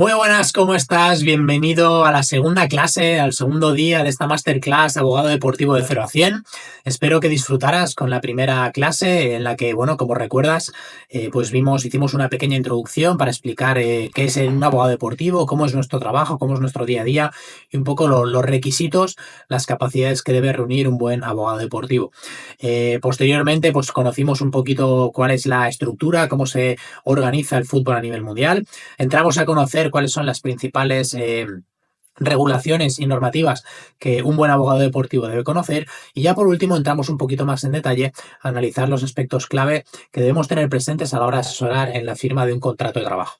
Muy buenas, ¿cómo estás? Bienvenido a la segunda clase, al segundo día de esta masterclass Abogado Deportivo de 0 a 100. Espero que disfrutaras con la primera clase en la que, bueno, como recuerdas, pues hicimos una pequeña introducción para explicar qué es un abogado deportivo, cómo es nuestro trabajo, cómo es nuestro día a día y un poco los requisitos, las capacidades que debe reunir un buen abogado deportivo. Posteriormente, pues conocimos un poquito cuál es la estructura, cómo se organiza el fútbol a nivel mundial. Entramos a conocer cuáles son las principales regulaciones y normativas que un buen abogado deportivo debe conocer, y ya por último entramos un poquito más en detalle a analizar los aspectos clave que debemos tener presentes a la hora de asesorar en la firma de un contrato de trabajo.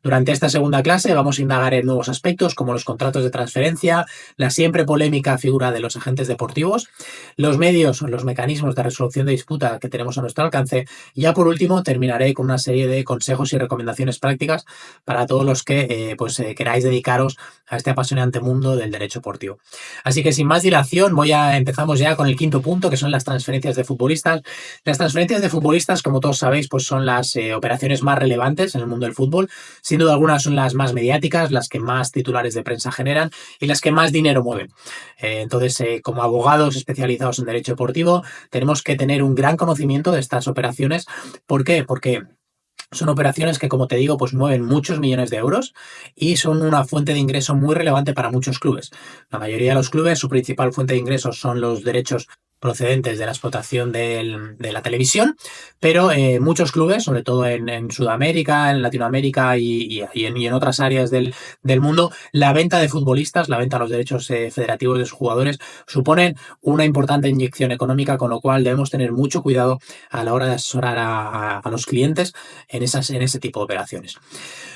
Durante esta segunda clase vamos a indagar en nuevos aspectos como los contratos de transferencia, la siempre polémica figura de los agentes deportivos, los medios o los mecanismos de resolución de disputa que tenemos a nuestro alcance, y ya por último terminaré con una serie de consejos y recomendaciones prácticas para todos los que queráis dedicaros a este apasionante mundo del derecho deportivo. Así que sin más dilación, empezamos ya con el quinto punto, que son las transferencias de futbolistas. Las transferencias de futbolistas, como todos sabéis, pues son las operaciones más relevantes en el mundo del fútbol. Sin duda alguna son las más mediáticas, las que más titulares de prensa generan y las que más dinero mueven. Entonces, como abogados especializados en derecho deportivo, tenemos que tener un gran conocimiento de estas operaciones. ¿Por qué? Porque son operaciones que, como te digo, pues mueven muchos millones de euros y son una fuente de ingreso muy relevante para muchos clubes. La mayoría de los clubes, su principal fuente de ingresos son los derechos procedentes de la explotación de la televisión, pero muchos clubes, sobre todo en Sudamérica, en Latinoamérica y en otras áreas del mundo, la venta de futbolistas, la venta de los derechos federativos de sus jugadores, suponen una importante inyección económica, con lo cual debemos tener mucho cuidado a la hora de asesorar a los clientes en ese tipo de operaciones.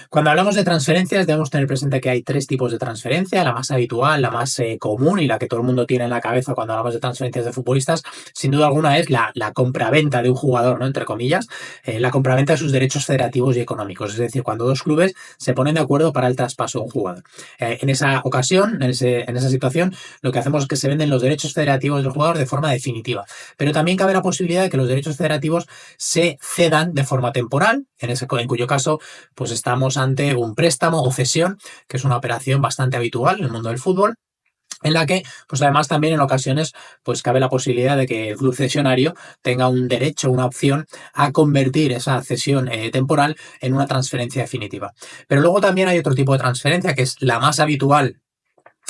Cuando hablamos de transferencias, debemos tener presente que hay tres tipos de transferencia: la más habitual, la más común y la que todo el mundo tiene en la cabeza cuando hablamos de transferencias de futbolistas, sin duda alguna es la compraventa de un jugador, ¿no? Entre comillas, la compraventa de sus derechos federativos y económicos, es decir, cuando dos clubes se ponen de acuerdo para el traspaso de un jugador. En esa ocasión, en esa situación, lo que hacemos es que se venden los derechos federativos del jugador de forma definitiva, pero también cabe la posibilidad de que los derechos federativos se cedan de forma temporal, en cuyo caso pues estamos ante un préstamo o cesión, que es una operación bastante habitual en el mundo del fútbol, en la que, pues además también en ocasiones, pues cabe la posibilidad de que el club cesionario tenga un derecho, una opción a convertir esa cesión temporal en una transferencia definitiva. Pero luego también hay otro tipo de transferencia, que es la más habitual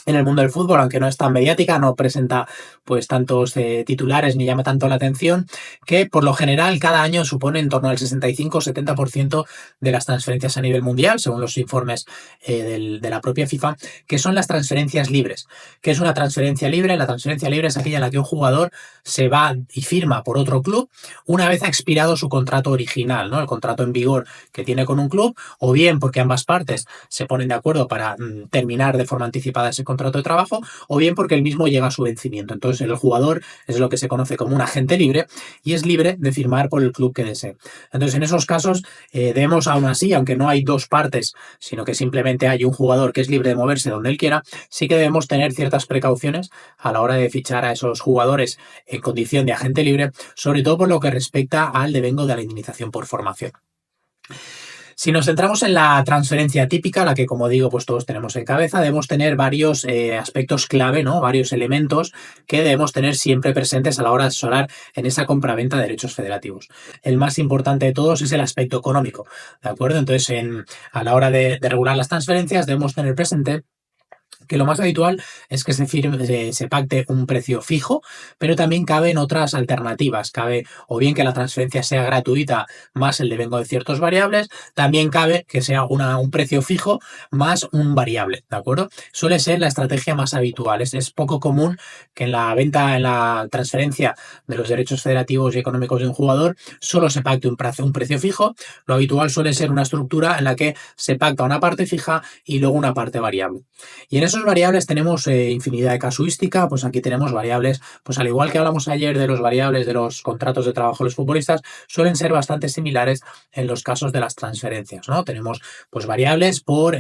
en el mundo del fútbol, aunque no es tan mediática, no presenta pues tantos titulares ni llama tanto la atención, que por lo general cada año supone en torno al 65-70% de las transferencias a nivel mundial, según los informes de la propia FIFA, que son las transferencias libres. ¿Qué es una transferencia libre? La transferencia libre es aquella en la que un jugador se va y firma por otro club una vez ha expirado su contrato original, ¿no? El contrato en vigor que tiene con un club, o bien porque ambas partes se ponen de acuerdo para terminar de forma anticipada ese contrato de trabajo, o bien porque el mismo llega a su vencimiento. Entonces el jugador es lo que se conoce como un agente libre y es libre de firmar por el club que desee. Entonces en esos casos debemos, aún así, aunque no hay dos partes, sino que simplemente hay un jugador que es libre de moverse donde él quiera, sí que debemos tener ciertas precauciones a la hora de fichar a esos jugadores en condición de agente libre, sobre todo por lo que respecta al devengo de la indemnización por formación. Si nos centramos en la transferencia típica, la que, como digo, pues todos tenemos en cabeza, debemos tener varios aspectos clave, ¿no? Varios elementos que debemos tener siempre presentes a la hora de asesorar en esa compraventa de derechos federativos. El más importante de todos es el aspecto económico, ¿de acuerdo? Entonces, a la hora de regular las transferencias, debemos tener presente que lo más habitual es que se pacte un precio fijo, pero también caben otras alternativas. Cabe o bien que la transferencia sea gratuita más el devengo de ciertas variables, también cabe que sea un precio fijo más un variable, ¿de acuerdo? Suele ser la estrategia más habitual. Es poco común que en la transferencia de los derechos federativos y económicos de un jugador solo se pacte un precio fijo. Lo habitual suele ser una estructura en la que se pacta una parte fija y luego una parte variable. Y Y en esos variables tenemos infinidad de casuística, pues aquí tenemos variables, pues al igual que hablamos ayer de los variables de los contratos de trabajo de los futbolistas, suelen ser bastante similares en los casos de las transferencias, ¿no? Tenemos pues variables por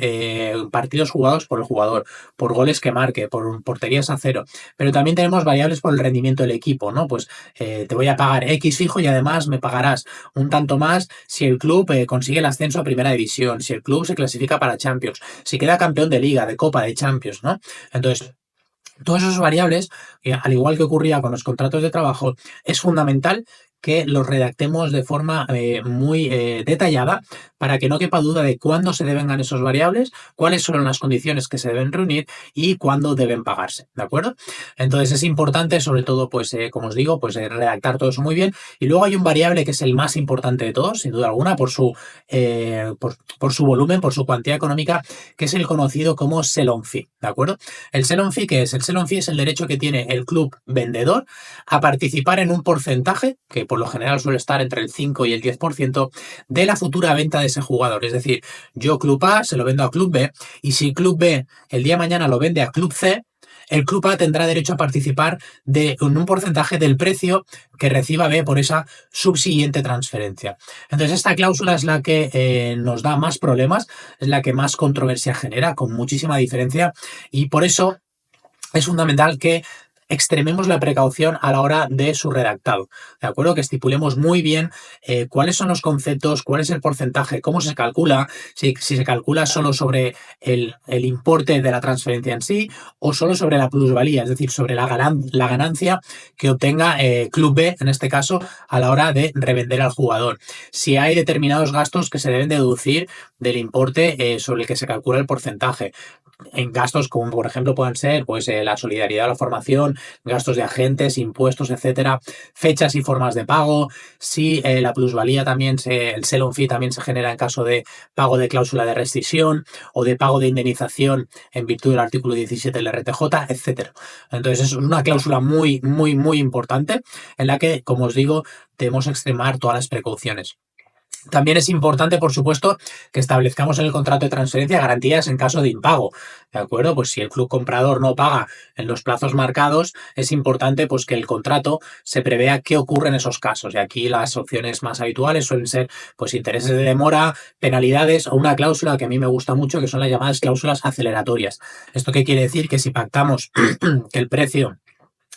partidos jugados por el jugador, por goles que marque, por porterías a cero, pero también tenemos variables por el rendimiento del equipo, ¿no? Pues te voy a pagar X fijo y además me pagarás un tanto más si el club consigue el ascenso a primera división, si el club se clasifica para Champions, si queda campeón de liga, de copa, de Champions, ¿no? Entonces, todas esas variables, al igual que ocurría con los contratos de trabajo, es fundamental que los redactemos de forma muy detallada para que no quepa duda de cuándo se devengan esos variables, cuáles son las condiciones que se deben reunir y cuándo deben pagarse, ¿de acuerdo? Entonces es importante, sobre todo, pues como os digo, pues redactar todo eso muy bien. Y luego hay un variable que es el más importante de todos, sin duda alguna, por su volumen, por su cuantía económica, que es el conocido como sell-on fee, ¿de acuerdo? El sell-on fee, ¿qué es? El sell-on fee es el derecho que tiene el club vendedor a participar en un porcentaje, que por lo general suele estar entre el 5 y el 10%, de la futura venta de ese jugador. Es decir, yo Club A se lo vendo a Club B, y si Club B el día de mañana lo vende a Club C, el Club A tendrá derecho a participar en un porcentaje del precio que reciba B por esa subsiguiente transferencia. Entonces, esta cláusula es la que nos da más problemas, es la que más controversia genera, con muchísima diferencia, y por eso es fundamental que extrememos la precaución a la hora de su redactado, ¿de acuerdo? Que estipulemos muy bien cuáles son los conceptos, cuál es el porcentaje, cómo se calcula, si se calcula solo sobre el importe de la transferencia en sí o solo sobre la plusvalía, es decir, sobre la ganancia que obtenga Club B, en este caso, a la hora de revender al jugador. Si hay determinados gastos que se deben deducir del importe sobre el que se calcula el porcentaje, en gastos como por ejemplo puedan ser pues la solidaridad o la formación, gastos de agentes, impuestos, etcétera, fechas y formas de pago, si la plusvalía también, el sell-on fee también se genera en caso de pago de cláusula de rescisión o de pago de indemnización en virtud del artículo 17 del RTJ, etcétera. Entonces es una cláusula muy, muy, muy importante en la que, como os digo, debemos extremar todas las precauciones. También es importante, por supuesto, que establezcamos en el contrato de transferencia garantías en caso de impago, ¿de acuerdo? Pues si el club comprador no paga en los plazos marcados, es importante pues que el contrato se prevea qué ocurre en esos casos. Y aquí las opciones más habituales suelen ser pues intereses de demora, penalidades o una cláusula que a mí me gusta mucho, que son las llamadas cláusulas aceleratorias. ¿Esto qué quiere decir? Que si pactamos que el precio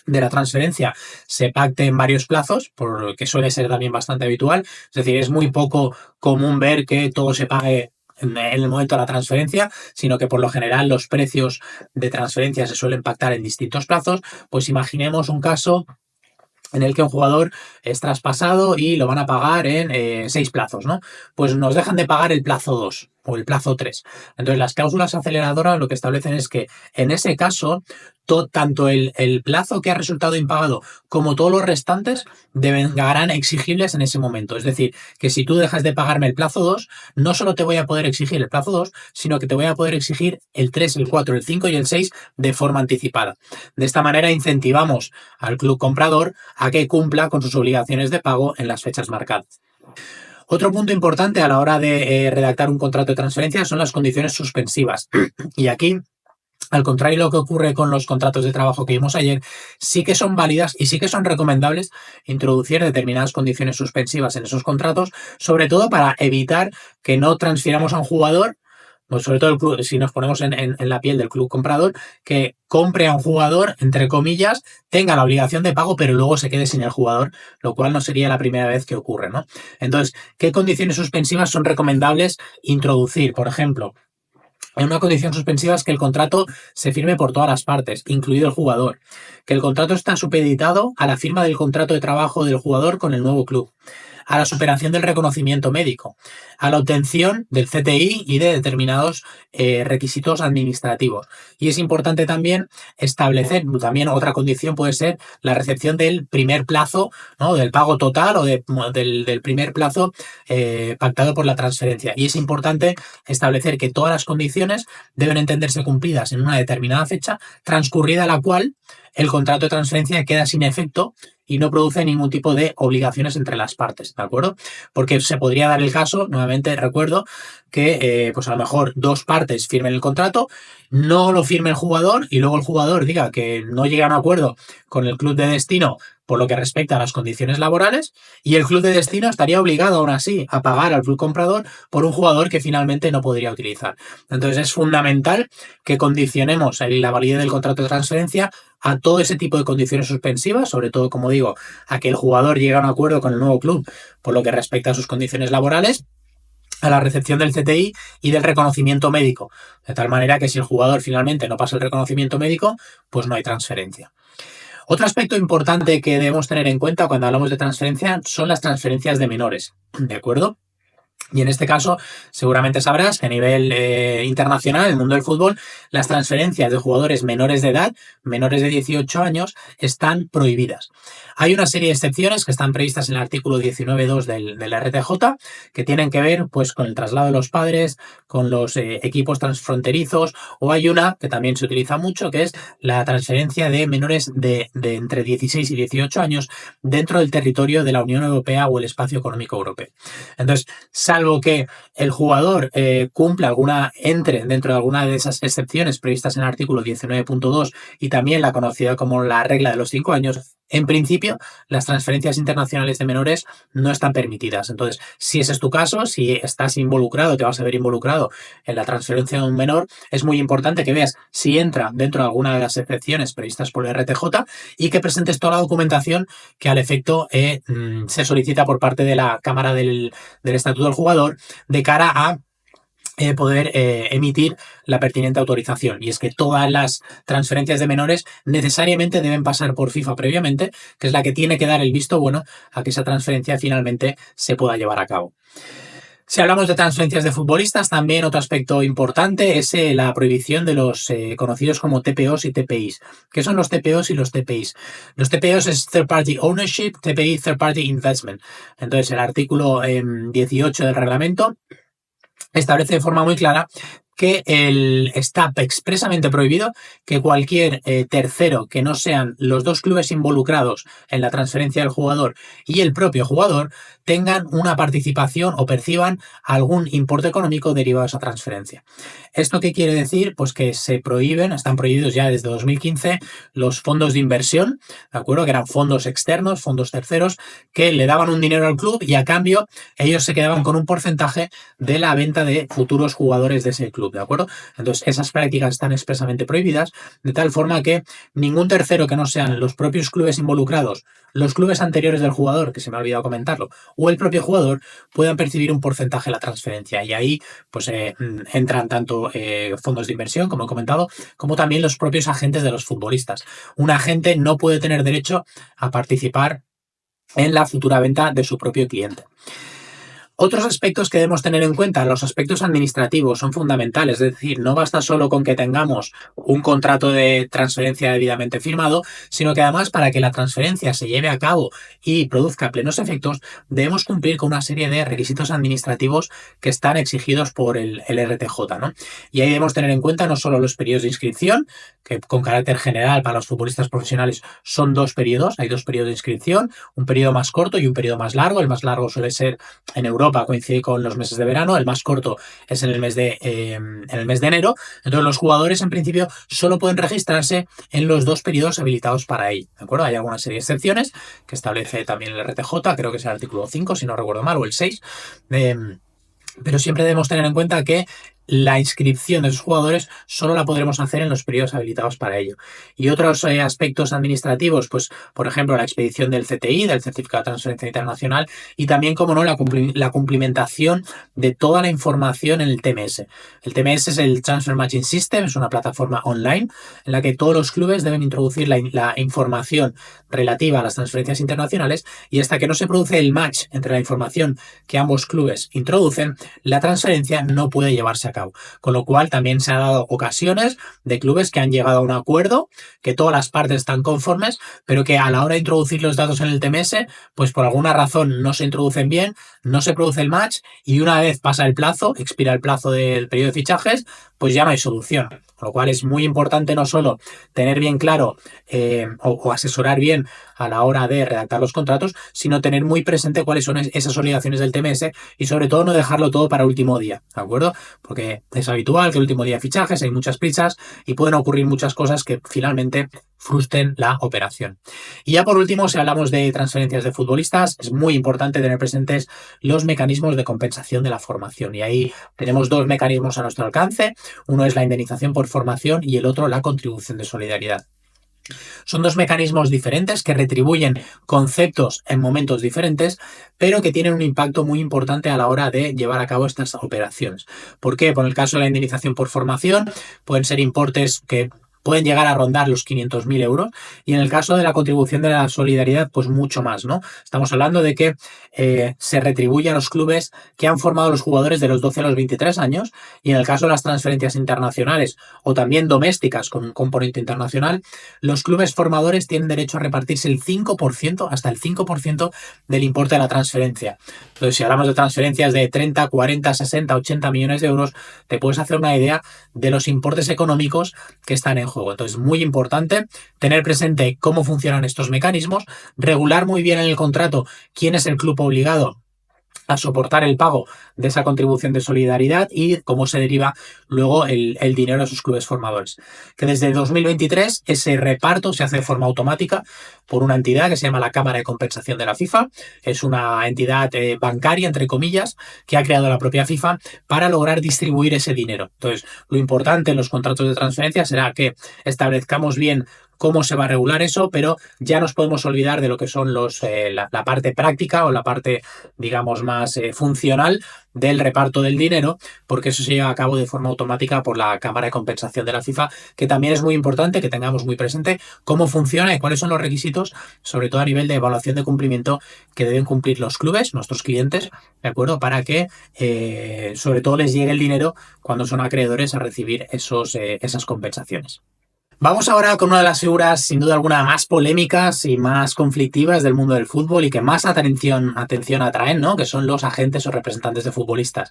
de la transferencia se pacte en varios plazos, porque suele ser también bastante habitual, es decir, es muy poco común ver que todo se pague en el momento de la transferencia, sino que por lo general los precios de transferencia se suelen pactar en distintos plazos. Pues imaginemos un caso en el que un jugador es traspasado y lo van a pagar en 6 plazos, ¿no? Pues nos dejan de pagar el plazo 2 o el plazo 3. Entonces, las cláusulas aceleradoras lo que establecen es que en ese caso, tanto el plazo que ha resultado impagado como todos los restantes devengarán exigibles en ese momento. Es decir, que si tú dejas de pagarme el plazo 2, no solo te voy a poder exigir el plazo 2, sino que te voy a poder exigir el 3, el 4, el 5 y el 6 de forma anticipada. De esta manera incentivamos al club comprador a que cumpla con sus obligaciones de pago en las fechas marcadas. Otro punto importante a la hora de redactar un contrato de transferencia son las condiciones suspensivas. Y aquí, al contrario de lo que ocurre con los contratos de trabajo que vimos ayer, sí que son válidas y sí que son recomendables introducir determinadas condiciones suspensivas en esos contratos, sobre todo para evitar que no transfiramos a un jugador, pues sobre todo el club, si nos ponemos en la piel del club comprador, que compre a un jugador, entre comillas, tenga la obligación de pago, pero luego se quede sin el jugador, lo cual no sería la primera vez que ocurre, ¿no? Entonces, ¿qué condiciones suspensivas son recomendables introducir? Por ejemplo, en una condición suspensiva es que el contrato se firme por todas las partes, incluido el jugador, que el contrato está supeditado a la firma del contrato de trabajo del jugador con el nuevo club, a la superación del reconocimiento médico, a la obtención del CTI y de determinados requisitos administrativos. Y es importante también establecer, también otra condición puede ser la recepción del primer plazo, ¿no? Del pago total o del primer plazo pactado por la transferencia. Y es importante establecer que todas las condiciones deben entenderse cumplidas en una determinada fecha, transcurrida la cual el contrato de transferencia queda sin efecto y no produce ningún tipo de obligaciones entre las partes, ¿de acuerdo? Porque se podría dar el caso, nuevamente recuerdo, que pues a lo mejor dos partes firmen el contrato, no lo firme el jugador y luego el jugador diga que no llega a un acuerdo con el club de destino por lo que respecta a las condiciones laborales, y el club de destino estaría obligado aún así a pagar al club comprador por un jugador que finalmente no podría utilizar. Entonces es fundamental que condicionemos la validez del contrato de transferencia a todo ese tipo de condiciones suspensivas, sobre todo, como digo, a que el jugador llegue a un acuerdo con el nuevo club por lo que respecta a sus condiciones laborales, a la recepción del CTI y del reconocimiento médico, de tal manera que si el jugador finalmente no pasa el reconocimiento médico, pues no hay transferencia. Otro aspecto importante que debemos tener en cuenta cuando hablamos de transferencia son las transferencias de menores, ¿de acuerdo? Y en este caso, seguramente sabrás que a nivel internacional, en el mundo del fútbol, las transferencias de jugadores menores de edad, menores de 18 años, están prohibidas. Hay una serie de excepciones que están previstas en el artículo 19.2 del RTJ, que tienen que ver pues, con el traslado de los padres, con los equipos transfronterizos, o hay una que también se utiliza mucho, que es la transferencia de menores de entre 16 y 18 años dentro del territorio de la Unión Europea o el Espacio Económico Europeo. Entonces, salvo que el jugador entre dentro de alguna de esas excepciones previstas en el artículo 19.2 y también la conocida como la regla de los 5 años, en principio las transferencias internacionales de menores no están permitidas. Entonces, si ese es tu caso, si estás involucrado, te vas a ver involucrado en la transferencia de un menor, es muy importante que veas si entra dentro de alguna de las excepciones previstas por el RTJ y que presentes toda la documentación que al efecto se solicita por parte de la Cámara del Estatuto del Jugador de cara a poder emitir la pertinente autorización. Y es que todas las transferencias de menores necesariamente deben pasar por FIFA previamente, que es la que tiene que dar el visto bueno a que esa transferencia finalmente se pueda llevar a cabo. Si hablamos de transferencias de futbolistas, también otro aspecto importante es la prohibición de los conocidos como TPOs y TPIs. ¿Qué son los TPOs y los TPIs? Los TPOs es Third Party Ownership, TPI Third Party Investment. Entonces, el artículo 18 del reglamento establece de forma muy clara que está expresamente prohibido que cualquier tercero que no sean los dos clubes involucrados en la transferencia del jugador y el propio jugador tengan una participación o perciban algún importe económico derivado de esa transferencia. ¿Esto qué quiere decir? Pues que están prohibidos ya desde 2015 los fondos de inversión, ¿de acuerdo? Que eran fondos externos, fondos terceros, que le daban un dinero al club y a cambio ellos se quedaban con un porcentaje de la venta de futuros jugadores de ese club, ¿de acuerdo? Entonces, esas prácticas están expresamente prohibidas, de tal forma que ningún tercero que no sean los propios clubes involucrados, los clubes anteriores del jugador, que se me ha olvidado comentarlo, o el propio jugador, puedan percibir un porcentaje de la transferencia. Y ahí pues entran tanto fondos de inversión, como he comentado, como también los propios agentes de los futbolistas. Un agente no puede tener derecho a participar en la futura venta de su propio cliente. Otros aspectos que debemos tener en cuenta, los aspectos administrativos son fundamentales, es decir, no basta solo con que tengamos un contrato de transferencia debidamente firmado, sino que además para que la transferencia se lleve a cabo y produzca plenos efectos, debemos cumplir con una serie de requisitos administrativos que están exigidos por el RTJ, ¿no? Y ahí debemos tener en cuenta no solo los periodos de inscripción, que con carácter general para los futbolistas profesionales son dos periodos, hay dos periodos de inscripción, un periodo más corto y un periodo más largo. El más largo suele ser en Europa, coincide con los meses de verano, el más corto es en el mes de enero. Entonces los jugadores en principio solo pueden registrarse en los dos periodos habilitados para ello, ¿de acuerdo? Hay alguna serie de excepciones que establece también el RTJ, creo que es el artículo 5 si no recuerdo mal, o el 6, pero siempre debemos tener en cuenta que la inscripción de esos jugadores solo la podremos hacer en los periodos habilitados para ello. Y otros aspectos administrativos, pues por ejemplo la expedición del CTI, del Certificado de Transferencia Internacional, y también, como no, la cumplimentación de toda la información en el TMS. El TMS es el Transfer Matching System, es una plataforma online en la que todos los clubes deben introducir la información relativa a las transferencias internacionales, y hasta que no se produce el match entre la información que ambos clubes introducen, la transferencia no puede llevarse a cabo. Con lo cual también se han dado ocasiones de clubes que han llegado a un acuerdo, que todas las partes están conformes, pero que a la hora de introducir los datos en el TMS, pues por alguna razón no se introducen bien, no se produce el match y una vez pasa el plazo, expira el plazo del periodo de fichajes, pues ya no hay solución. Con lo cual es muy importante no solo tener bien claro o asesorar bien a la hora de redactar los contratos, sino tener muy presente cuáles son esas obligaciones del TMS y sobre todo no dejarlo todo para último día, ¿de acuerdo? Porque es habitual que el último día de fichajes hay muchas prisas y pueden ocurrir muchas cosas que finalmente frustren la operación. Y ya por último, si hablamos de transferencias de futbolistas, es muy importante tener presentes los mecanismos de compensación de la formación. Y ahí tenemos dos mecanismos a nuestro alcance. Uno es la indemnización por formación y el otro la contribución de solidaridad. Son dos mecanismos diferentes que retribuyen conceptos en momentos diferentes, pero que tienen un impacto muy importante a la hora de llevar a cabo estas operaciones. ¿Por qué? Por el caso de la indemnización por formación, pueden ser importes que pueden llegar a rondar los 500.000 euros y en el caso de la contribución de la solidaridad, pues mucho más, ¿no? Estamos hablando de que se retribuye a los clubes que han formado a los jugadores de los 12 a los 23 años y en el caso de las transferencias internacionales o también domésticas con un componente internacional, los clubes formadores tienen derecho a repartirse el 5%, hasta el 5% del importe de la transferencia. Entonces, si hablamos de transferencias de 30, 40, 60, 80 millones de euros, te puedes hacer una idea de los importes económicos que están en juego. Entonces, muy importante tener presente cómo funcionan estos mecanismos, regular muy bien en el contrato quién es el club obligado a soportar el pago de esa contribución de solidaridad y cómo se deriva luego el dinero a sus clubes formadores. Que desde 2023 ese reparto se hace de forma automática por una entidad que se llama la Cámara de Compensación de la FIFA. Es una entidad bancaria, entre comillas, que ha creado la propia FIFA para lograr distribuir ese dinero. Entonces, lo importante en los contratos de transferencia será que establezcamos bien cómo se va a regular eso, pero ya nos podemos olvidar de lo que son la parte práctica o la parte, digamos, más funcional del reparto del dinero, porque eso se lleva a cabo de forma automática por la Cámara de Compensación de la FIFA, que también es muy importante que tengamos muy presente cómo funciona y cuáles son los requisitos, sobre todo a nivel de evaluación de cumplimiento que deben cumplir los clubes, nuestros clientes, ¿de acuerdo? Para que sobre todo les llegue el dinero cuando son acreedores a recibir esas compensaciones. Vamos ahora con una de las figuras, sin duda alguna, más polémicas y más conflictivas del mundo del fútbol y que más atención atraen, ¿no? Que son los agentes o representantes de futbolistas.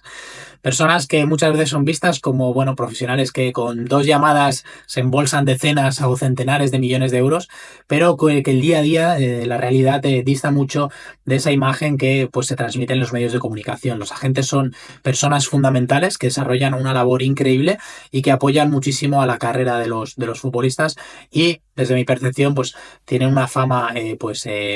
Personas que muchas veces son vistas como, bueno, profesionales que con 2 llamadas se embolsan decenas o centenares de millones de euros, pero que el día a día, la realidad, dista mucho de esa imagen que pues se transmite en los medios de comunicación. Los agentes son personas fundamentales que desarrollan una labor increíble y que apoyan muchísimo a la carrera de los futbolistas y desde mi percepción pues tienen una fama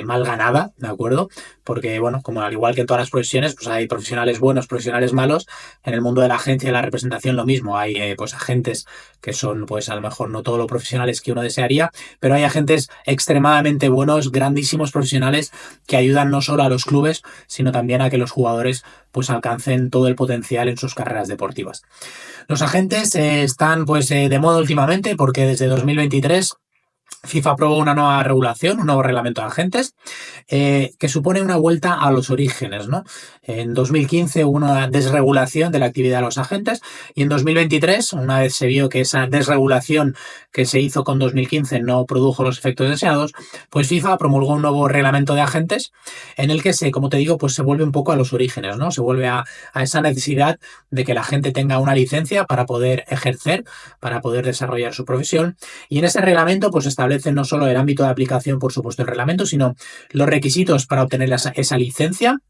mal ganada, ¿de acuerdo? Porque bueno, como al igual que en todas las profesiones, pues hay profesionales buenos, profesionales malos. En el mundo de la agencia y la representación lo mismo, hay pues agentes que son pues a lo mejor no todos los profesionales que uno desearía, pero hay agentes extremadamente buenos, grandísimos profesionales que ayudan no solo a los clubes, sino también a que los jugadores pues alcancen todo el potencial en sus carreras deportivas. Los agentes están pues de moda últimamente porque desde 2023 FIFA aprobó una nueva regulación, un nuevo reglamento de agentes, que supone una vuelta a los orígenes, ¿no? En 2015 hubo una desregulación de la actividad de los agentes y en 2023, una vez se vio que esa desregulación que se hizo con 2015 no produjo los efectos deseados, pues FIFA promulgó un nuevo reglamento de agentes en el que como te digo, pues se vuelve un poco a los orígenes, ¿no? Se vuelve a esa necesidad de que la gente tenga una licencia para poder ejercer, para poder desarrollar su profesión y en ese reglamento pues establece no solo el ámbito de aplicación, por supuesto, del reglamento, sino los requisitos para obtener esa licencia,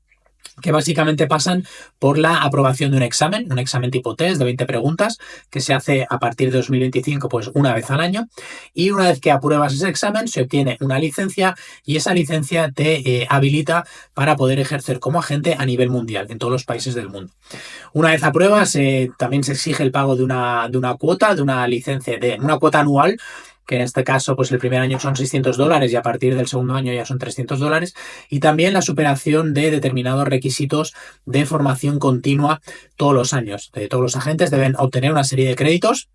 que básicamente pasan por la aprobación de un examen tipo test de 20 preguntas que se hace a partir de 2025 pues una vez al año y una vez que apruebas ese examen se obtiene una licencia y esa licencia te habilita para poder ejercer como agente a nivel mundial en todos los países del mundo. Una vez apruebas también se exige el pago de una cuota, de una licencia, de una cuota anual que en este caso pues el primer año son $600 y a partir del segundo año ya son $300 y también la superación de determinados requisitos de formación continua todos los años. Todos los agentes deben obtener una serie de créditos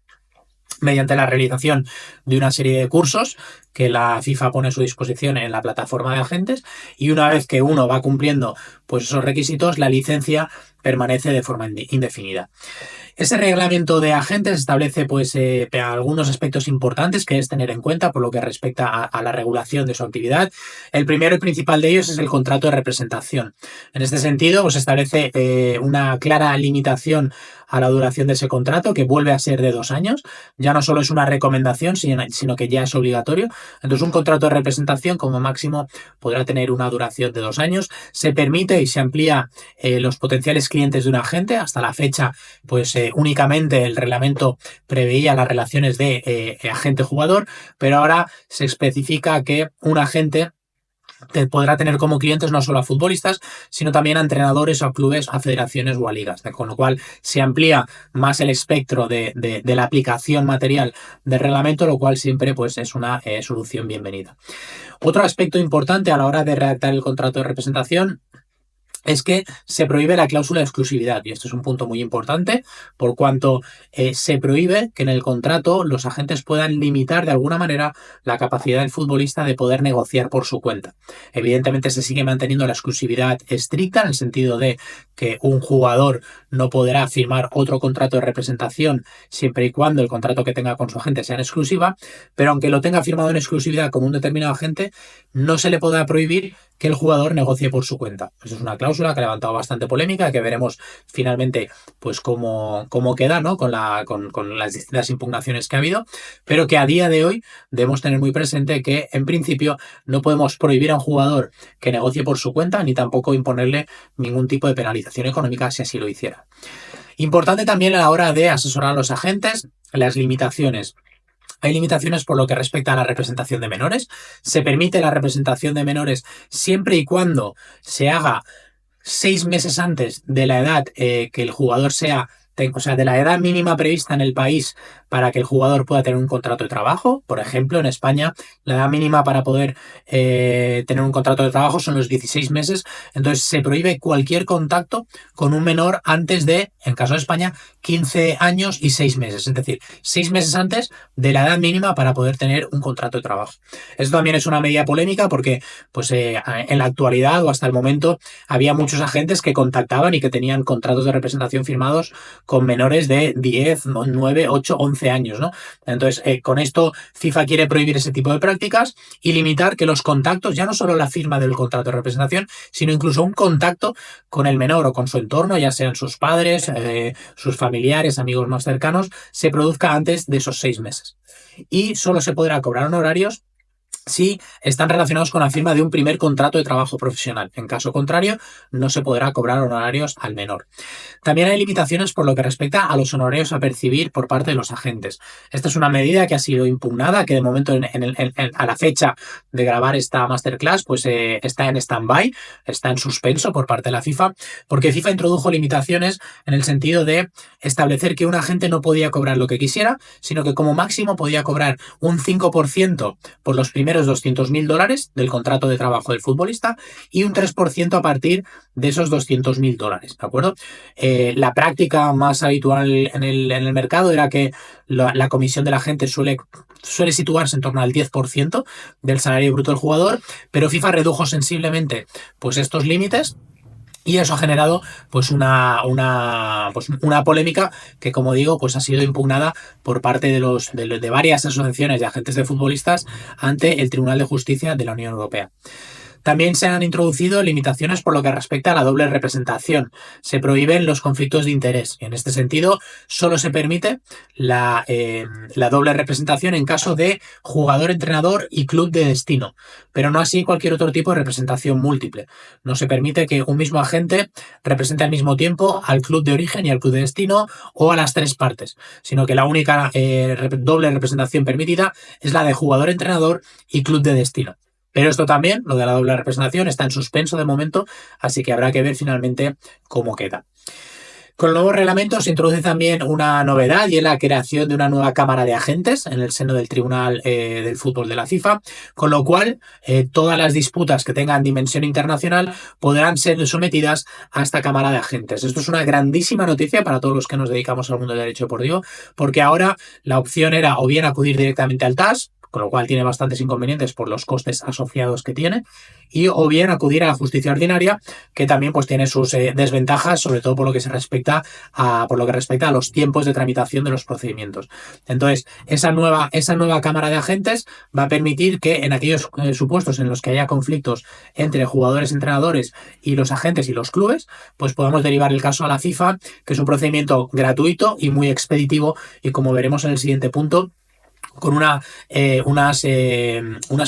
mediante la realización de una serie de cursos que la FIFA pone a su disposición en la plataforma de agentes y una vez que uno va cumpliendo pues esos requisitos, la licencia permanece de forma indefinida. Ese reglamento de agentes establece pues algunos aspectos importantes que es tener en cuenta por lo que respecta a la regulación de su actividad. El primero y principal de ellos es el contrato de representación. En este sentido, pues establece una clara limitación a la duración de ese contrato, que vuelve a ser de 2 años. Ya no solo es una recomendación, sino que ya es obligatorio. Entonces, un contrato de representación como máximo podrá tener una duración de 2 años. Se permite y se amplía los potenciales clientes de un agente. Hasta la fecha, pues únicamente el reglamento preveía las relaciones de agente-jugador, pero ahora se especifica que un agente podrá tener como clientes no solo a futbolistas, sino también a entrenadores o a clubes, a federaciones o a ligas, con lo cual se amplía más el espectro de la aplicación material del reglamento, lo cual siempre pues, es una solución bienvenida. Otro aspecto importante a la hora de redactar el contrato de representación es que se prohíbe la cláusula de exclusividad, y esto es un punto muy importante, por cuanto se prohíbe que en el contrato los agentes puedan limitar de alguna manera la capacidad del futbolista de poder negociar por su cuenta. Evidentemente se sigue manteniendo la exclusividad estricta, en el sentido de que un jugador no podrá firmar otro contrato de representación siempre y cuando el contrato que tenga con su agente sea en exclusiva, pero aunque lo tenga firmado en exclusividad con un determinado agente, no se le podrá prohibir que el jugador negocie por su cuenta. Eso es una cláusula que ha levantado bastante polémica, que veremos finalmente pues cómo queda, ¿no? con las distintas impugnaciones que ha habido, pero que a día de hoy debemos tener muy presente que en principio no podemos prohibir a un jugador que negocie por su cuenta, ni tampoco imponerle ningún tipo de penalización económica si así lo hiciera. Importante también a la hora de asesorar a los agentes, las limitaciones. Hay limitaciones por lo que respecta a la representación de menores. Se permite la representación de menores siempre y cuando se haga 6 meses antes de la edad que el jugador sea, o sea, de la edad mínima prevista en el país para que el jugador pueda tener un contrato de trabajo. Por ejemplo, en España la edad mínima para poder tener un contrato de trabajo son los 16 meses. Entonces se prohíbe cualquier contacto con un menor antes de, en caso de España, 15 años y 6 meses. Es decir, 6 meses antes de la edad mínima para poder tener un contrato de trabajo. Esto también es una medida polémica porque pues, en la actualidad o hasta el momento había muchos agentes que contactaban y que tenían contratos de representación firmados con menores de 10, 9, 8, 11 años, ¿no? Entonces, con esto FIFA quiere prohibir ese tipo de prácticas y limitar que los contactos, ya no solo la firma del contrato de representación, sino incluso un contacto con el menor o con su entorno, ya sean sus padres, sus familiares, amigos más cercanos, se produzca antes de esos 6 meses. Y solo se podrá cobrar honorarios si están relacionados con la firma de un primer contrato de trabajo profesional. En caso contrario, no se podrá cobrar honorarios al menor. También hay limitaciones por lo que respecta a los honorarios a percibir por parte de los agentes. Esta es una medida que ha sido impugnada, que de momento a la fecha de grabar esta masterclass pues está en stand-by, está en suspenso por parte de la FIFA, porque FIFA introdujo limitaciones en el sentido de establecer que un agente no podía cobrar lo que quisiera, sino que como máximo podía cobrar un 5% por los primeros $200.000 del contrato de trabajo del futbolista y un 3% a partir de esos $200.000, ¿de acuerdo? La práctica más habitual en el mercado era que la comisión de la gente suele situarse en torno al 10% del salario bruto del jugador, pero FIFA redujo sensiblemente pues, estos límites. Y eso ha generado pues una polémica que, como digo, pues ha sido impugnada por parte de varias asociaciones de agentes de futbolistas ante el Tribunal de Justicia de la Unión Europea. También se han introducido limitaciones por lo que respecta a la doble representación. Se prohíben los conflictos de interés. En este sentido, solo se permite la doble representación en caso de jugador, entrenador y club de destino, pero no así cualquier otro tipo de representación múltiple. No se permite que un mismo agente represente al mismo tiempo al club de origen y al club de destino o a las 3 partes, sino que la única doble representación permitida es la de jugador, entrenador y club de destino. Pero esto también, lo de la doble representación, está en suspenso de momento, así que habrá que ver finalmente cómo queda. Con el nuevo reglamento se introduce también una novedad y es la creación de una nueva cámara de agentes en el seno del Tribunal del Fútbol de la FIFA, con lo cual todas las disputas que tengan dimensión internacional podrán ser sometidas a esta cámara de agentes. Esto es una grandísima noticia para todos los que nos dedicamos al mundo del derecho deportivo, porque ahora la opción era o bien acudir directamente al TAS, con lo cual tiene bastantes inconvenientes por los costes asociados que tiene, y o bien acudir a la justicia ordinaria, que también pues tiene sus desventajas, sobre todo por lo que respecta a los tiempos de tramitación de los procedimientos. Entonces, esa nueva Cámara de Agentes va a permitir que en aquellos supuestos en los que haya conflictos entre jugadores, entrenadores y los agentes y los clubes, pues podamos derivar el caso a la FIFA, que es un procedimiento gratuito y muy expeditivo, y como veremos en el siguiente punto, con unas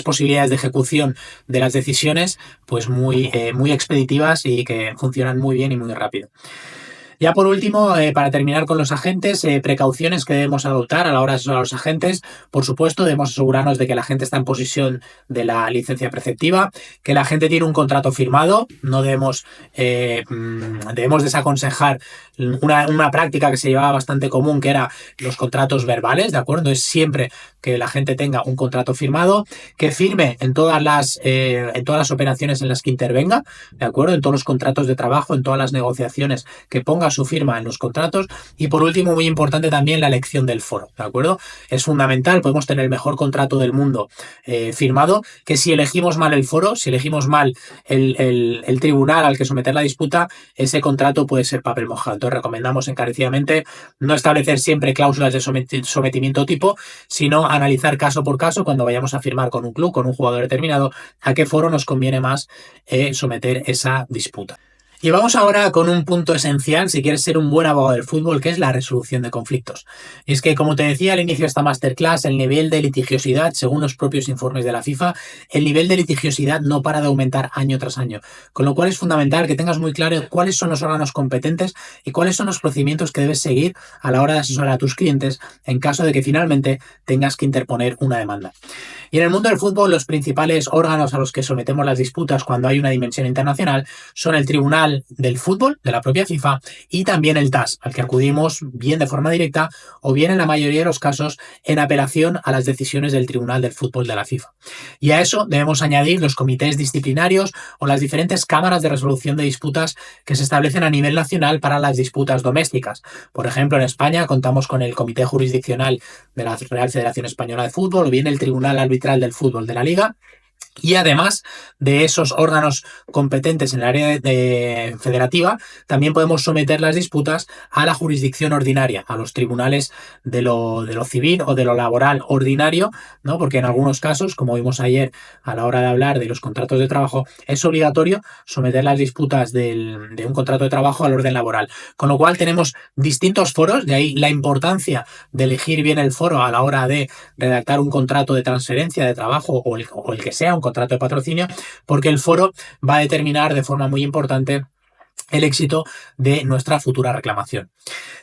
posibilidades de ejecución de las decisiones pues muy expeditivas y que funcionan muy bien y muy rápido. Ya por último, para terminar con los agentes, precauciones que debemos adoptar a la hora de asesorar a los agentes. Por supuesto, debemos asegurarnos de que el agente está en posesión de la licencia preceptiva, que el agente tiene un contrato firmado. No debemos desaconsejar una práctica que se llevaba bastante común, que era los contratos verbales, ¿de acuerdo? Entonces, siempre que el agente tenga un contrato firmado, que firme en todas las operaciones en las que intervenga, ¿de acuerdo? En todos los contratos de trabajo, en todas las negociaciones, que ponga su firma en los contratos. Y por último, muy importante también, la elección del foro, ¿de acuerdo? Es fundamental. Podemos tener el mejor contrato del mundo firmado, que si elegimos mal el foro, si elegimos mal el tribunal al que someter la disputa, ese contrato puede ser papel mojado. Entonces recomendamos encarecidamente no establecer siempre cláusulas de sometimiento tipo, sino analizar caso por caso, cuando vayamos a firmar con un club, con un jugador determinado, a qué foro nos conviene más someter esa disputa. Y vamos ahora con un punto esencial si quieres ser un buen abogado del fútbol, que es la resolución de conflictos. Y es que, como te decía al inicio de esta masterclass, el nivel de litigiosidad, según los propios informes de la FIFA, el nivel de litigiosidad no para de aumentar año tras año. Con lo cual es fundamental que tengas muy claro cuáles son los órganos competentes y cuáles son los procedimientos que debes seguir a la hora de asesorar a tus clientes en caso de que finalmente tengas que interponer una demanda. Y en el mundo del fútbol, los principales órganos a los que sometemos las disputas cuando hay una dimensión internacional son el Tribunal del Fútbol de la propia FIFA y también el TAS, al que acudimos bien de forma directa o bien en la mayoría de los casos en apelación a las decisiones del Tribunal del Fútbol de la FIFA. Y a eso debemos añadir los comités disciplinarios o las diferentes cámaras de resolución de disputas que se establecen a nivel nacional para las disputas domésticas. Por ejemplo, en España contamos con el Comité Jurisdiccional de la Real Federación Española de Fútbol o bien el Tribunal Arbitral del Fútbol de la Liga. Y además de esos órganos competentes en el área federativa, también podemos someter las disputas a la jurisdicción ordinaria, a los tribunales de lo civil o de lo laboral ordinario, ¿no? Porque en algunos casos, como vimos ayer a la hora de hablar de los contratos de trabajo, es obligatorio someter las disputas de un contrato de trabajo al orden laboral. Con lo cual tenemos distintos foros, de ahí la importancia de elegir bien el foro a la hora de redactar un contrato de transferencia de trabajo o el que sea, un contrato de patrocinio, porque el foro va a determinar de forma muy importante el éxito de nuestra futura reclamación.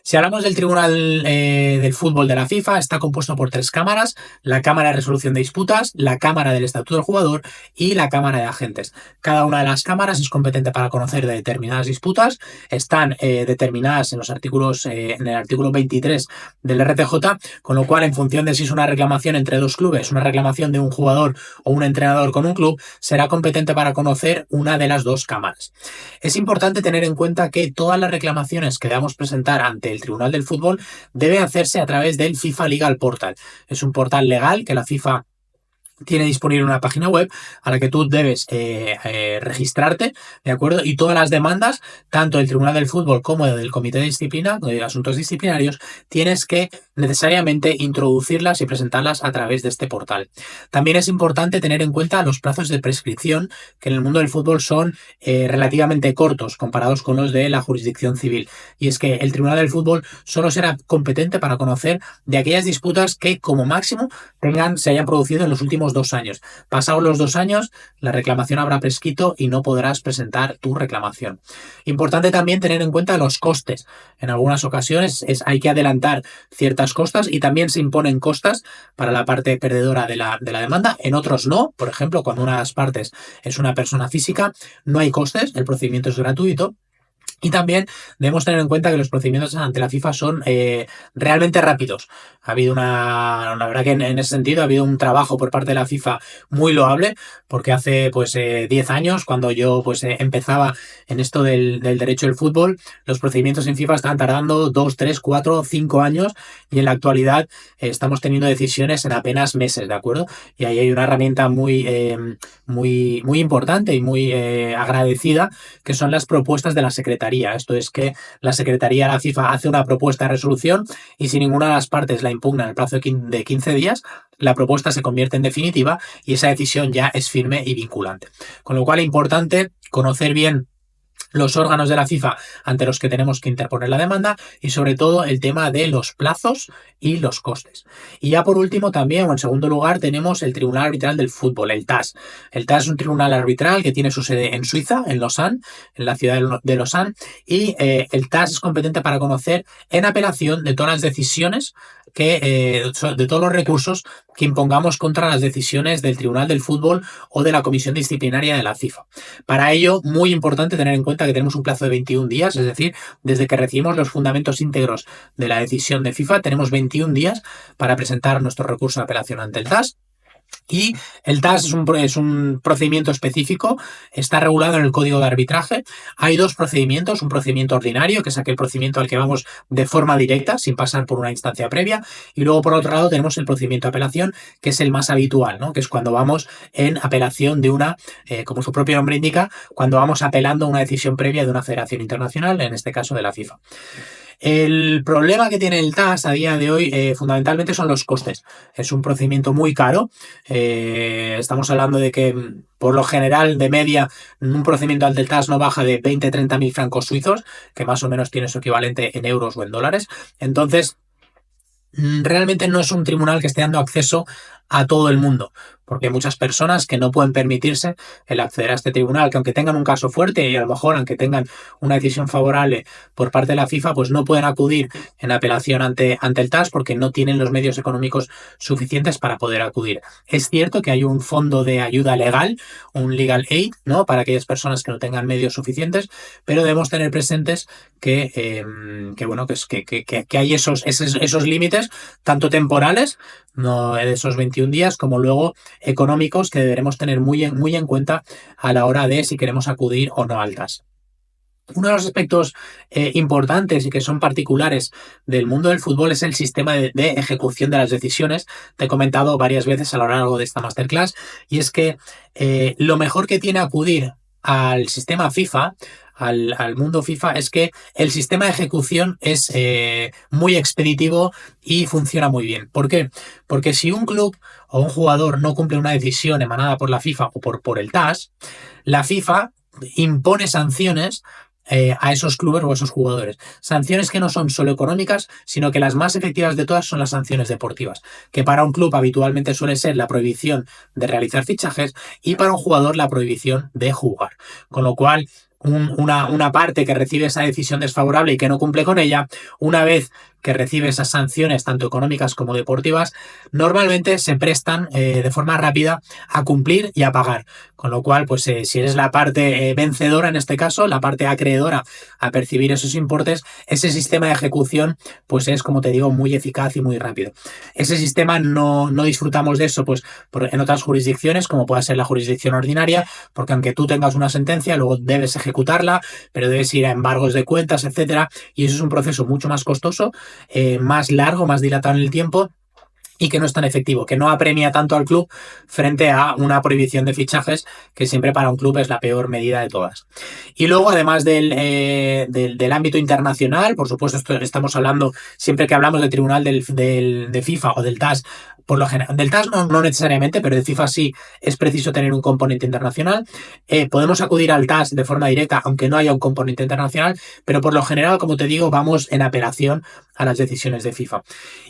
Si hablamos del Tribunal del Fútbol de la FIFA, está compuesto por 3 cámaras: la Cámara de Resolución de Disputas, la Cámara del Estatuto del Jugador y la Cámara de Agentes. Cada una de las cámaras es competente para conocer de determinadas disputas, están determinadas en el artículo 23 del RTJ, con lo cual, en función de si es una reclamación entre dos clubes, una reclamación de un jugador o un entrenador con un club, será competente para conocer una de las 2 cámaras. Es importante tener en cuenta que todas las reclamaciones que debamos presentar ante el Tribunal del Fútbol debe hacerse a través del FIFA Legal Portal. Es un portal legal que la FIFA tiene disponible una página web a la que tú debes registrarte, ¿de acuerdo? Y todas las demandas, tanto del Tribunal del Fútbol como del Comité de Disciplina, de Asuntos Disciplinarios, tienes que necesariamente introducirlas y presentarlas a través de este portal. También es importante tener en cuenta los plazos de prescripción, que en el mundo del fútbol son relativamente cortos comparados con los de la jurisdicción civil. Y es que el Tribunal del Fútbol solo será competente para conocer de aquellas disputas que, como máximo, se hayan producido en los últimos 2 años. Pasados los 2 años, la reclamación habrá prescrito y no podrás presentar tu reclamación. Importante también tener en cuenta los costes. En algunas ocasiones hay que adelantar ciertas costas y también se imponen costas para la parte perdedora de la demanda. En otros no. Por ejemplo, cuando una de las partes es una persona física, no hay costes, el procedimiento es gratuito. Y también debemos tener en cuenta que los procedimientos ante la FIFA son realmente rápidos. Ha habido la verdad que en ese sentido ha habido un trabajo por parte de la FIFA muy loable, porque hace pues 10 años, cuando yo pues empezaba en esto del derecho del fútbol, los procedimientos en FIFA estaban tardando 2, 3, 4, 5 años, y en la actualidad estamos teniendo decisiones en apenas meses, ¿de acuerdo? Y ahí hay una herramienta muy importante y muy agradecida, que son las propuestas de la Secretaría. Esto es que la Secretaría de la FIFA hace una propuesta de resolución, y si ninguna de las partes la impugna en el plazo de 15 días, la propuesta se convierte en definitiva y esa decisión ya es firme y vinculante. Con lo cual es importante conocer bien los órganos de la FIFA ante los que tenemos que interponer la demanda, y sobre todo el tema de los plazos y los costes. Y ya por último también, o en segundo lugar, tenemos el Tribunal Arbitral del Fútbol, el TAS. El TAS es un tribunal arbitral que tiene su sede en Suiza, en Lausanne, en la ciudad de Lausanne, y el TAS es competente para conocer en apelación de todas las decisiones de todos los recursos que impongamos contra las decisiones del Tribunal del Fútbol o de la Comisión Disciplinaria de la FIFA. Para ello, muy importante tener en cuenta que tenemos un plazo de 21 días, es decir, desde que recibimos los fundamentos íntegros de la decisión de FIFA, tenemos 21 días para presentar nuestro recurso de apelación ante el TAS. Y el TAS es un procedimiento específico, está regulado en el Código de Arbitraje. Hay dos procedimientos: un procedimiento ordinario, que es aquel procedimiento al que vamos de forma directa, sin pasar por una instancia previa, y luego por otro lado tenemos el procedimiento de apelación, que es el más habitual, ¿no? Que es cuando vamos en apelación de como su propio nombre indica, cuando vamos apelando una decisión previa de una federación internacional, en este caso de la FIFA. El problema que tiene el TAS a día de hoy fundamentalmente son los costes. Es un procedimiento muy caro. Estamos hablando de que por lo general, de media, un procedimiento ante el TAS no baja de 20-30 mil francos suizos, que más o menos tiene su equivalente en euros o en dólares. Entonces, realmente no es un tribunal que esté dando acceso a todo el mundo, porque hay muchas personas que no pueden permitirse el acceder a este tribunal, que aunque tengan un caso fuerte y a lo mejor aunque tengan una decisión favorable por parte de la FIFA, pues no pueden acudir en apelación ante el TAS porque no tienen los medios económicos suficientes para poder acudir. Es cierto que hay un fondo de ayuda legal, un legal aid, ¿no?, para aquellas personas que no tengan medios suficientes, pero debemos tener presentes que hay esos límites, tanto temporales, no de esos 21 días, como luego económicos, que deberemos tener muy en cuenta a la hora de si queremos acudir o no al TAS. Uno de los aspectos importantes y que son particulares del mundo del fútbol es el sistema de ejecución de las decisiones. Te he comentado varias veces a lo largo de esta masterclass, y es que lo mejor que tiene acudir al sistema FIFA, al mundo FIFA, es que el sistema de ejecución es muy expeditivo y funciona muy bien. ¿Por qué? Porque si un club o un jugador no cumple una decisión emanada por la FIFA o por el TAS, la FIFA impone sanciones a esos clubes o a esos jugadores. Sanciones que no son solo económicas, sino que las más efectivas de todas son las sanciones deportivas, que para un club habitualmente suele ser la prohibición de realizar fichajes, y para un jugador la prohibición de jugar. Con lo cual, una parte que recibe esa decisión desfavorable y que no cumple con ella, una vez que recibe esas sanciones tanto económicas como deportivas, normalmente se prestan de forma rápida a cumplir y a pagar. Con lo cual, pues si eres la parte vencedora, en este caso, la parte acreedora a percibir esos importes, ese sistema de ejecución pues es, como te digo, muy eficaz y muy rápido. Ese sistema no disfrutamos de eso pues en otras jurisdicciones, como pueda ser la jurisdicción ordinaria, porque aunque tú tengas una sentencia, luego debes ejecutarla, pero debes ir a embargos de cuentas, etcétera, y eso es un proceso mucho más costoso, más largo, más dilatado en el tiempo, y que no es tan efectivo, que no apremia tanto al club frente a una prohibición de fichajes, que siempre para un club es la peor medida de todas. Y luego, además del ámbito internacional, por supuesto, estamos hablando, siempre que hablamos del tribunal de FIFA o del TAS, por lo general, del TAS no necesariamente, pero de FIFA sí es preciso tener un componente internacional. Podemos acudir al TAS de forma directa, aunque no haya un componente internacional, pero por lo general, como te digo, vamos en apelación a las decisiones de FIFA.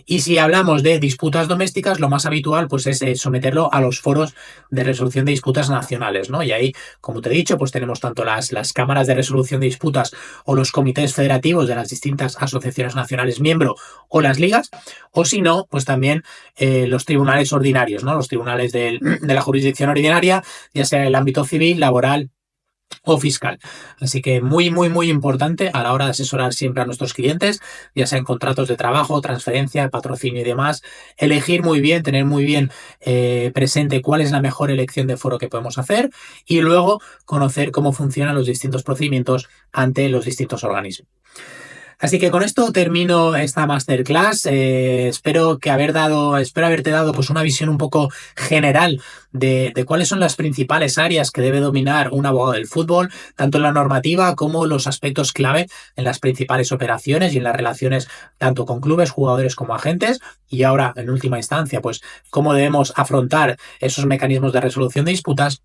Y si hablamos de disputas domésticas, lo más habitual pues es someterlo a los foros de resolución de disputas nacionales, ¿no? Y ahí, como te he dicho, pues tenemos tanto las cámaras de resolución de disputas o los comités federativos de las distintas asociaciones nacionales miembro o las ligas, o si no, pues también los tribunales ordinarios, ¿no? Los tribunales de la jurisdicción ordinaria, ya sea en el ámbito civil, laboral o fiscal. Así que muy, muy, muy importante a la hora de asesorar siempre a nuestros clientes, ya sea en contratos de trabajo, transferencia, patrocinio y demás, elegir muy bien, tener muy bien presente cuál es la mejor elección de foro que podemos hacer y luego conocer cómo funcionan los distintos procedimientos ante los distintos organismos. Así que con esto termino esta masterclass. Espero haberte dado pues una visión un poco general de cuáles son las principales áreas que debe dominar un abogado del fútbol, tanto en la normativa como los aspectos clave en las principales operaciones y en las relaciones tanto con clubes, jugadores como agentes. Y ahora, en última instancia, pues cómo debemos afrontar esos mecanismos de resolución de disputas,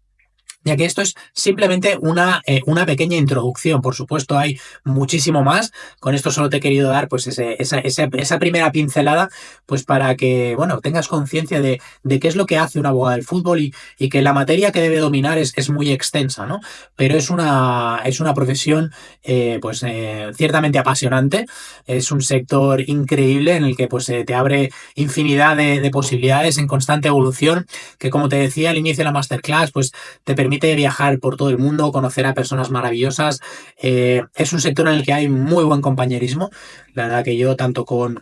ya que esto es simplemente una pequeña introducción. Por supuesto, hay muchísimo más. Con esto solo te he querido dar pues esa primera pincelada, pues para que bueno, tengas conciencia de qué es lo que hace un abogado del fútbol y que la materia que debe dominar es muy extensa, ¿no? Pero es una profesión ciertamente apasionante. Es un sector increíble en el que pues, te abre infinidad de posibilidades en constante evolución, que como te decía al inicio de la masterclass, pues te permite viajar por todo el mundo, conocer a personas maravillosas. Es un sector en el que hay muy buen compañerismo. La verdad que yo, tanto con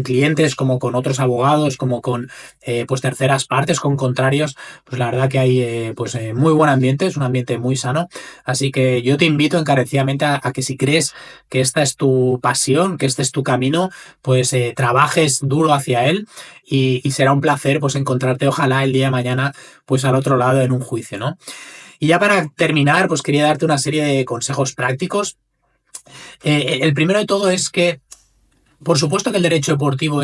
clientes como con otros abogados, como con pues terceras partes, con contrarios, pues la verdad que hay muy buen ambiente, es un ambiente muy sano. Así que yo te invito encarecidamente a que si crees que esta es tu pasión, que este es tu camino, pues trabajes duro hacia él y será un placer pues encontrarte ojalá el día de mañana pues al otro lado en un juicio, ¿no? Y ya para terminar, pues quería darte una serie de consejos prácticos. El primero de todo es que, por supuesto que el derecho deportivo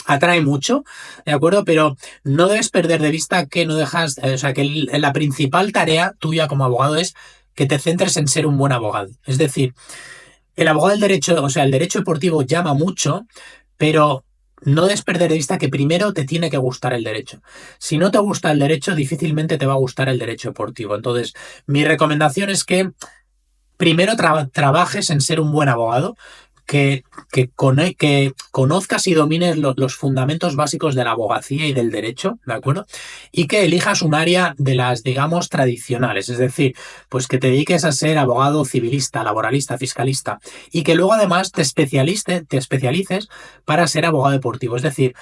atrae mucho, ¿de acuerdo? Pero no debes perder de vista que no dejas, o sea, que la principal tarea tuya como abogado es que te centres en ser un buen abogado. Es decir, el abogado del derecho, o sea, el derecho deportivo llama mucho, pero no debes perder de vista que primero te tiene que gustar el derecho. Si no te gusta el derecho, difícilmente te va a gustar el derecho deportivo. Entonces, mi recomendación es que primero trabajes en ser un buen abogado, que conozcas y domines los fundamentos básicos de la abogacía y del derecho, ¿de acuerdo? Y que elijas un área de las, digamos, tradicionales, es decir, pues que te dediques a ser abogado civilista, laboralista, fiscalista, y que luego además te especialices para ser abogado deportivo, es decir,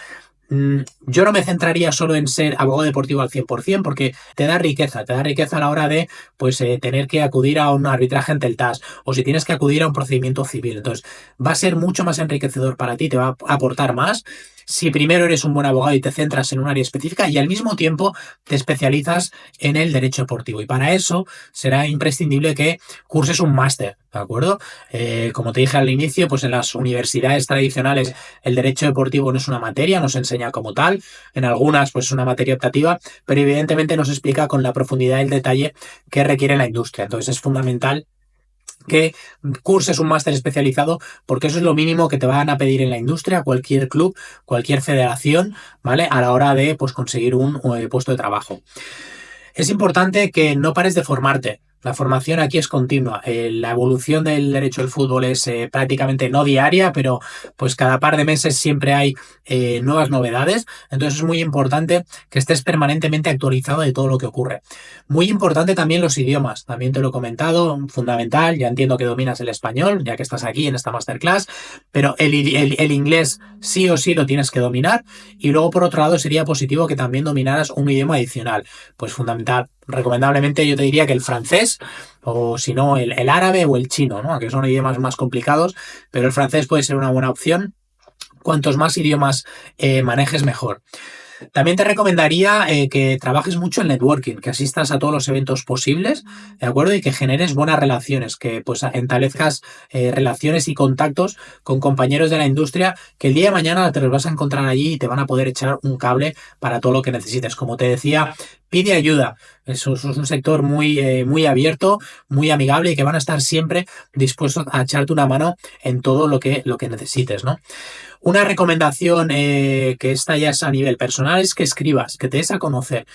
yo no me centraría solo en ser abogado deportivo al 100% porque te da riqueza a la hora de pues, tener que acudir a un arbitraje ante el TAS o si tienes que acudir a un procedimiento civil. Entonces, va a ser mucho más enriquecedor para ti, te va a aportar más si primero eres un buen abogado y te centras en un área específica y al mismo tiempo te especializas en el derecho deportivo. Y para eso será imprescindible que curses un máster, ¿de acuerdo? Como te dije al inicio, pues en las universidades tradicionales el derecho deportivo no es una materia, no se enseña como tal, en algunas pues es una materia optativa, pero evidentemente no se explica con la profundidad y el detalle que requiere la industria. Entonces es fundamental que curses un máster especializado porque eso es lo mínimo que te van a pedir en la industria, cualquier club, cualquier federación, ¿vale? A la hora de pues, conseguir un puesto de trabajo. Es importante que no pares de formarte. La formación aquí es continua. La evolución del derecho del fútbol es prácticamente no diaria, pero pues cada par de meses siempre hay nuevas novedades. Entonces es muy importante que estés permanentemente actualizado de todo lo que ocurre. Muy importante también los idiomas. También te lo he comentado, fundamental. Ya entiendo que dominas el español, ya que estás aquí en esta masterclass, pero el inglés sí o sí lo tienes que dominar. Y luego, por otro lado, sería positivo que también dominaras un idioma adicional. Pues fundamental. Recomendablemente yo te diría que el francés, o si no, el árabe o el chino, ¿no? Que son idiomas más complicados, pero el francés puede ser una buena opción. Cuantos más idiomas manejes, mejor. También te recomendaría que trabajes mucho en networking, que asistas a todos los eventos posibles, ¿de acuerdo? Y que generes buenas relaciones, que pues establezcas relaciones y contactos con compañeros de la industria que el día de mañana te los vas a encontrar allí y te van a poder echar un cable para todo lo que necesites. Como te decía, pide ayuda. Eso es un sector muy abierto, muy amigable y que van a estar siempre dispuestos a echarte una mano en todo lo que necesites, ¿no? Una recomendación que esta ya es a nivel personal es que escribas, que te des a conocer.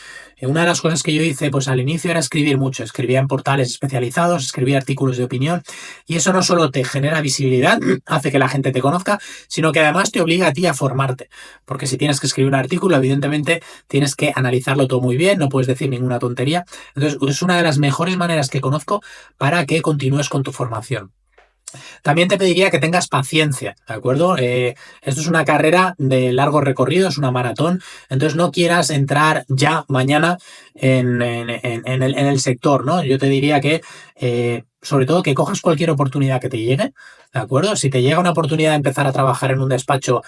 Una de las cosas que yo hice pues al inicio era escribir mucho, escribía en portales especializados, escribía artículos de opinión y eso no solo te genera visibilidad, hace que la gente te conozca, sino que además te obliga a ti a formarte, porque si tienes que escribir un artículo, evidentemente tienes que analizarlo todo muy bien, no puedes decir ninguna tontería. Entonces, es una de las mejores maneras que conozco para que continúes con tu formación. También te pediría que tengas paciencia, ¿de acuerdo? Esto es una carrera de largo recorrido, es una maratón, entonces no quieras entrar ya mañana en el sector, ¿no? Yo te diría que, sobre todo, que cojas cualquier oportunidad que te llegue, ¿de acuerdo? Si te llega una oportunidad de empezar a trabajar en un despacho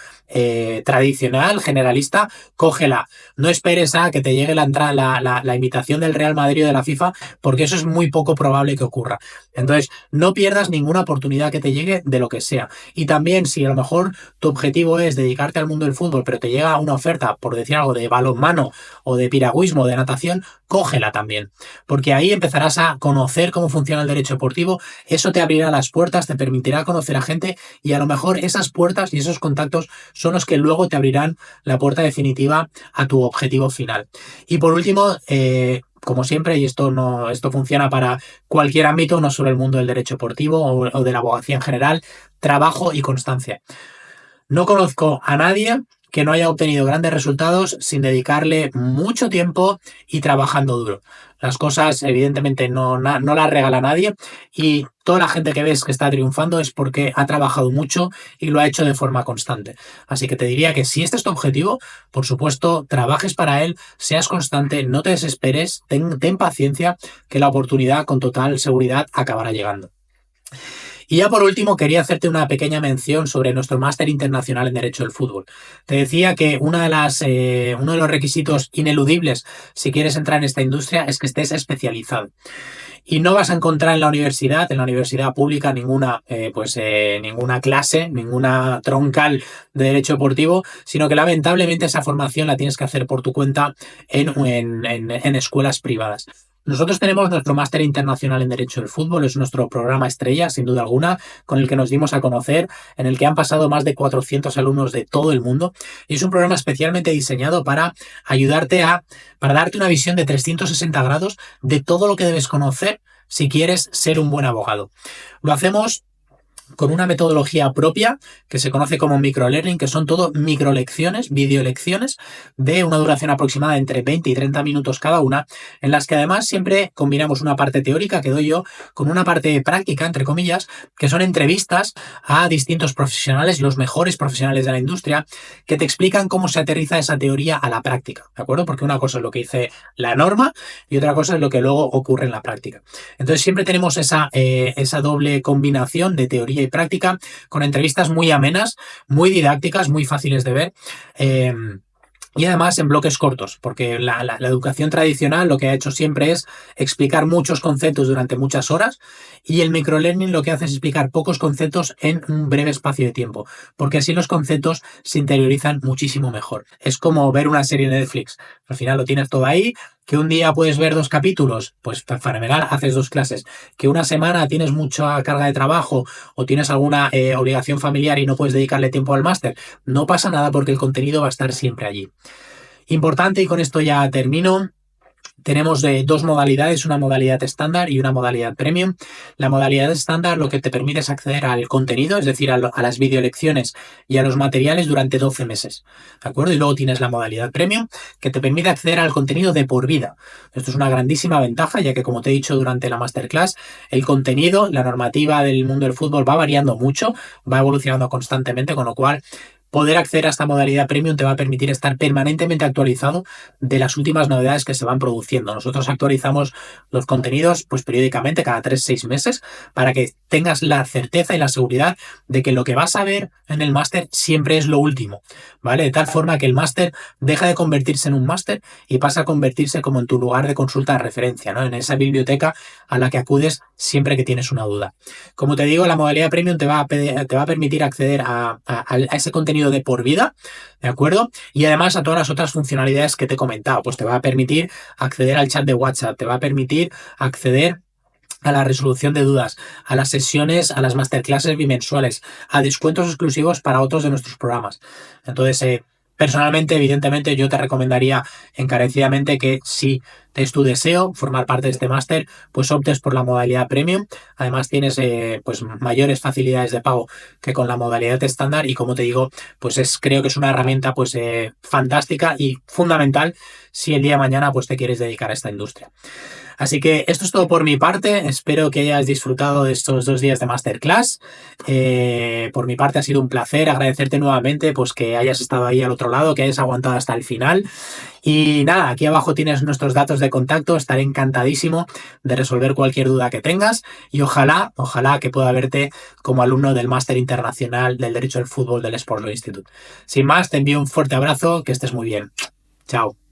tradicional, generalista, cógela. No esperes a que te llegue la invitación del Real Madrid o de la FIFA, porque eso es muy poco probable que ocurra. Entonces, no pierdas ninguna oportunidad que te llegue de lo que sea. Y también, si a lo mejor tu objetivo es dedicarte al mundo del fútbol, pero te llega una oferta, por decir algo, de balonmano o de piragüismo o de natación, cógela también. Porque ahí empezarás a conocer cómo funciona el derecho deportivo, eso te abrirá las puertas, te permitirá conocer a gente y a lo mejor esas puertas y esos contactos son los que luego te abrirán la puerta definitiva a tu objetivo final. Y por último, como siempre, y esto funciona para cualquier ámbito, no solo el mundo del derecho deportivo o de la abogacía en general, trabajo y constancia. No conozco a nadie que no haya obtenido grandes resultados sin dedicarle mucho tiempo y trabajando duro. Las cosas, evidentemente, no las regala nadie y toda la gente que ves que está triunfando es porque ha trabajado mucho y lo ha hecho de forma constante. Así que te diría que si este es tu objetivo, por supuesto, trabajes para él, seas constante, no te desesperes, ten paciencia, que la oportunidad con total seguridad acabará llegando. Y ya por último, quería hacerte una pequeña mención sobre nuestro máster internacional en Derecho del Fútbol. Te decía que uno de los requisitos ineludibles si quieres entrar en esta industria es que estés especializado. Y no vas a encontrar en la universidad pública, ninguna clase, ninguna troncal de derecho deportivo, sino que lamentablemente esa formación la tienes que hacer por tu cuenta en escuelas privadas. Nosotros tenemos nuestro máster internacional en Derecho del Fútbol, es nuestro programa estrella, sin duda alguna, con el que nos dimos a conocer, en el que han pasado más de 400 alumnos de todo el mundo, y es un programa especialmente diseñado para para darte una visión de 360 grados de todo lo que debes conocer si quieres ser un buen abogado. Lo hacemos con una metodología propia que se conoce como microlearning, que son todo microlecciones, videolecciones de una duración aproximada de entre 20 y 30 minutos cada una, en las que además siempre combinamos una parte teórica que doy yo con una parte práctica, entre comillas, que son entrevistas a distintos profesionales, los mejores profesionales de la industria, que te explican cómo se aterriza esa teoría a la práctica, ¿de acuerdo? Porque una cosa es lo que dice la norma y otra cosa es lo que luego ocurre en la práctica. Entonces siempre tenemos esa doble combinación de teoría y práctica, con entrevistas muy amenas, muy didácticas, muy fáciles de ver. Y además en bloques cortos, porque la educación tradicional lo que ha hecho siempre es explicar muchos conceptos durante muchas horas y el microlearning lo que hace es explicar pocos conceptos en un breve espacio de tiempo, porque así los conceptos se interiorizan muchísimo mejor. Es como ver una serie de Netflix. Al final lo tienes todo ahí, que un día puedes ver 2 capítulos, pues fenomenal, haces 2 clases. Que una semana tienes mucha carga de trabajo o tienes alguna obligación familiar y no puedes dedicarle tiempo al máster, no pasa nada porque el contenido va a estar siempre allí. Importante, y con esto ya termino, tenemos 2 modalidades, una modalidad estándar y una modalidad premium. La modalidad estándar lo que te permite es acceder al contenido, es decir, a las videolecciones y a los materiales durante 12 meses. ¿De acuerdo? Y luego tienes la modalidad premium que te permite acceder al contenido de por vida. Esto es una grandísima ventaja, ya que, como te he dicho durante la masterclass, el contenido, la normativa del mundo del fútbol va variando mucho, va evolucionando constantemente, con lo cual poder acceder a esta modalidad premium te va a permitir estar permanentemente actualizado de las últimas novedades que se van produciendo. Nosotros actualizamos los contenidos pues periódicamente, cada 3-6 meses, para que tengas la certeza y la seguridad de que lo que vas a ver en el máster siempre es lo último, ¿vale? De tal forma que el máster deja de convertirse en un máster y pasa a convertirse como en tu lugar de consulta de referencia, ¿no? En esa biblioteca a la que acudes siempre que tienes una duda. Como te digo, la modalidad premium te va a permitir acceder a ese contenido de por vida, ¿de acuerdo? Y además a todas las otras funcionalidades que te he comentado, pues te va a permitir acceder al chat de WhatsApp, te va a permitir acceder a la resolución de dudas, a las sesiones, a las masterclasses bimensuales, a descuentos exclusivos para otros de nuestros programas. Entonces, personalmente, evidentemente, yo te recomendaría encarecidamente que si es tu deseo formar parte de este máster, pues optes por la modalidad premium. Además tienes pues mayores facilidades de pago que con la modalidad estándar y como te digo, pues creo que es una herramienta pues fantástica y fundamental si el día de mañana pues te quieres dedicar a esta industria. Así que esto es todo por mi parte. Espero que hayas disfrutado de estos 2 días de masterclass. Por mi parte ha sido un placer agradecerte nuevamente pues que hayas estado ahí al otro lado, que hayas aguantado hasta el final. Y nada, aquí abajo tienes nuestros datos de contacto. Estaré encantadísimo de resolver cualquier duda que tengas y ojalá que pueda verte como alumno del Máster Internacional del Derecho del Fútbol del Sports Law Institute. Sin más, te envío un fuerte abrazo, que estés muy bien. Chao.